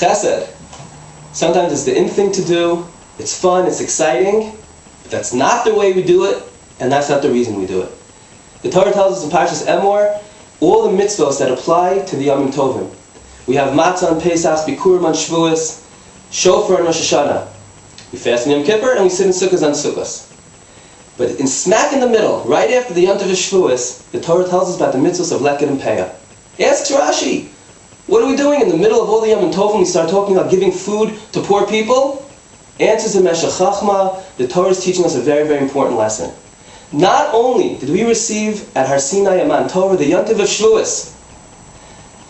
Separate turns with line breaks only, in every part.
Chesed. Sometimes it's the in thing to do, it's fun, it's exciting, but that's not the way we do it, and that's not the reason we do it. The Torah tells us in Parshas Emor, all the mitzvahs that apply to the Yomim Tovim. We have Matzah on Pesach, Bikurim on Shavuos, Shofar on Rosh Hashanah. We fast on Yom Kippur, and we sit in Sukkot on Sukkot. But in smack in the middle, right after the Yom Tov Shavuos, the Torah tells us about the mitzvahs of Leket and Peah. Asks Rashi, what are we doing in the middle of all the Yom Tovim? We start talking about giving food to poor people? Answers in Meshech Chachma. The Torah is teaching us a very, very important lesson. Not only did we receive at Har Sinai Aman Torah the Yom Tov of Shavuos,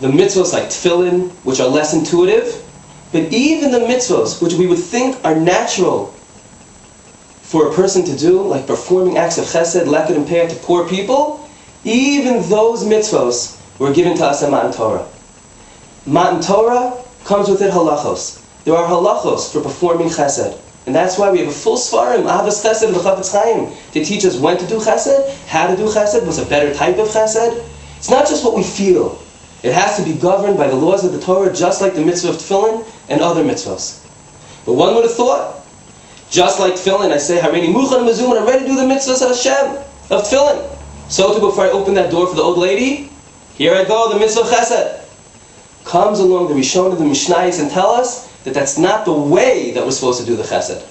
the mitzvahs like tefillin, which are less intuitive, but even the mitzvahs which we would think are natural for a person to do, like performing acts of chesed, leket and peah to poor people, even those mitzvahs were given to us in Matan Torah. Matan Torah comes with it halachos. There are halachos for performing chesed. And that's why we have a full svarim, Ahavas Chesed and Chafetz Chaim, to teach us when to do chesed, how to do chesed, what's a better type of chesed. It's not just what we feel. It has to be governed by the laws of the Torah, just like the mitzvah of tefillin and other mitzvahs. But one would have thought, just like tefillin, I say, Hareini Muchan Mezum, I'm ready to do the mitzvahs of Hashem, of tefillin. So too, before I open that door for the old lady, here I go, the mitzvah of chesed. Comes along the Rishon and the Mishnayos and tell us that that's not the way that we're supposed to do the chesed.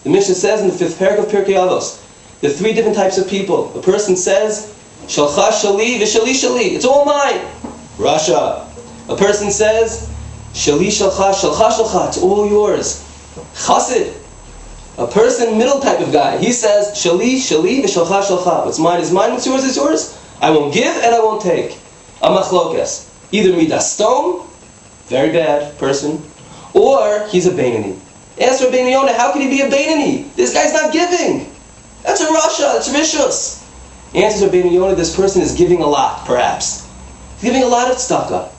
The Mishnah says in the 5th parak of Pirkei Avos, there are 3 different types of people. A person says, Shalcha shali v'shali shali, it's all mine. Rasha. A person says, Shali shalcha, shalcha shalcha, it's all yours. Chassid. A person, middle type of guy, he says, Shali, shali, v'shalcha shalcha. What's mine is mine, what's yours is yours. I won't give and I won't take. A machlokes. Either midas stone, very bad person, or he's a Beinani. Ask Rabbi Yonah, how can he be a Beinani? This guy's not giving. That's a Rasha, it's Rishus. Answers Rabbi Yonah, this person is giving a lot, perhaps. He's giving a lot of tzedakah.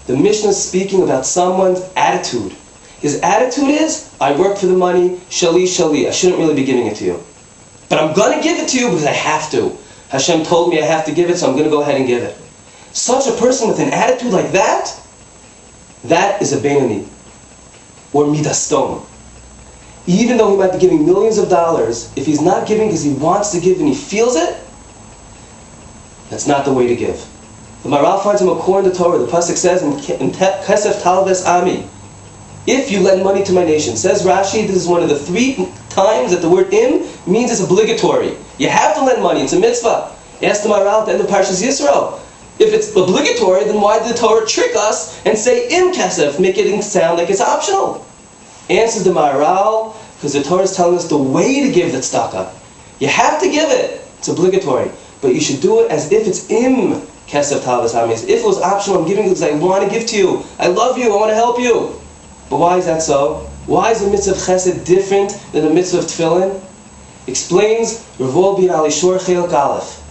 The Mishnah is speaking about someone's attitude. His attitude is, I work for the money, shali shali, I shouldn't really be giving it to you. But I'm going to give it to you because I have to. Hashem told me I have to give it, so I'm going to go ahead and give it. Such a person with an attitude like that is a Beinani, or midas stone. Even though he might be giving millions of dollars, if he's not giving because he wants to give and he feels it, that's not the way to give. The Maral finds him a core in the Torah. The pasuk says in Kesef Talves Ami, if you lend money to my nation. Says Rashi, this is one of the 3 times that the word im means it's obligatory. You have to lend money, it's a mitzvah. Ask the Maral at the end of Parshas Yisro. If it's obligatory, then why did the Torah trick us and say im kesef, make it sound like it's optional? Answers the Maral, because the Torah is telling us the way to give the tzedakah. You have to give it, it's obligatory. But you should do it as if it's im kesef talvas hamis. If it was optional, I'm giving it because I want to give to you. I love you, I want to help you. But why is that so? Why is the mitzvah of chesed different than the mitzvah of tefillin? Explains Revol bin Ali Shor Chelik Aleph.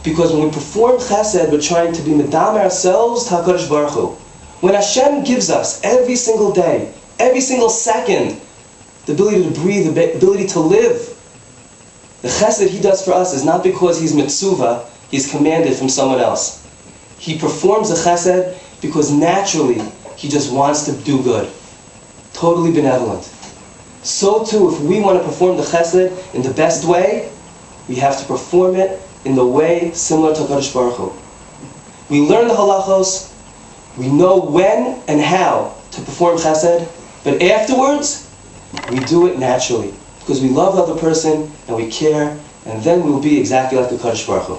Because when we perform chesed, we're trying to be medam ourselves to HaKadosh Baruch Hu. When Hashem gives us every single day, every single second, the ability to breathe, the ability to live, the chesed He does for us is not because He's mitzuvah, He's commanded from someone else. He performs the chesed because naturally He just wants to do good. Totally benevolent. So too, if we want to perform the chesed in the best way, we have to perform it in the way similar to HaKadosh Baruch Hu. We learn the halachos, we know when and how to perform chesed, but afterwards, we do it naturally, because we love the other person, and we care, and then we will be exactly like the HaKadosh Baruch Hu.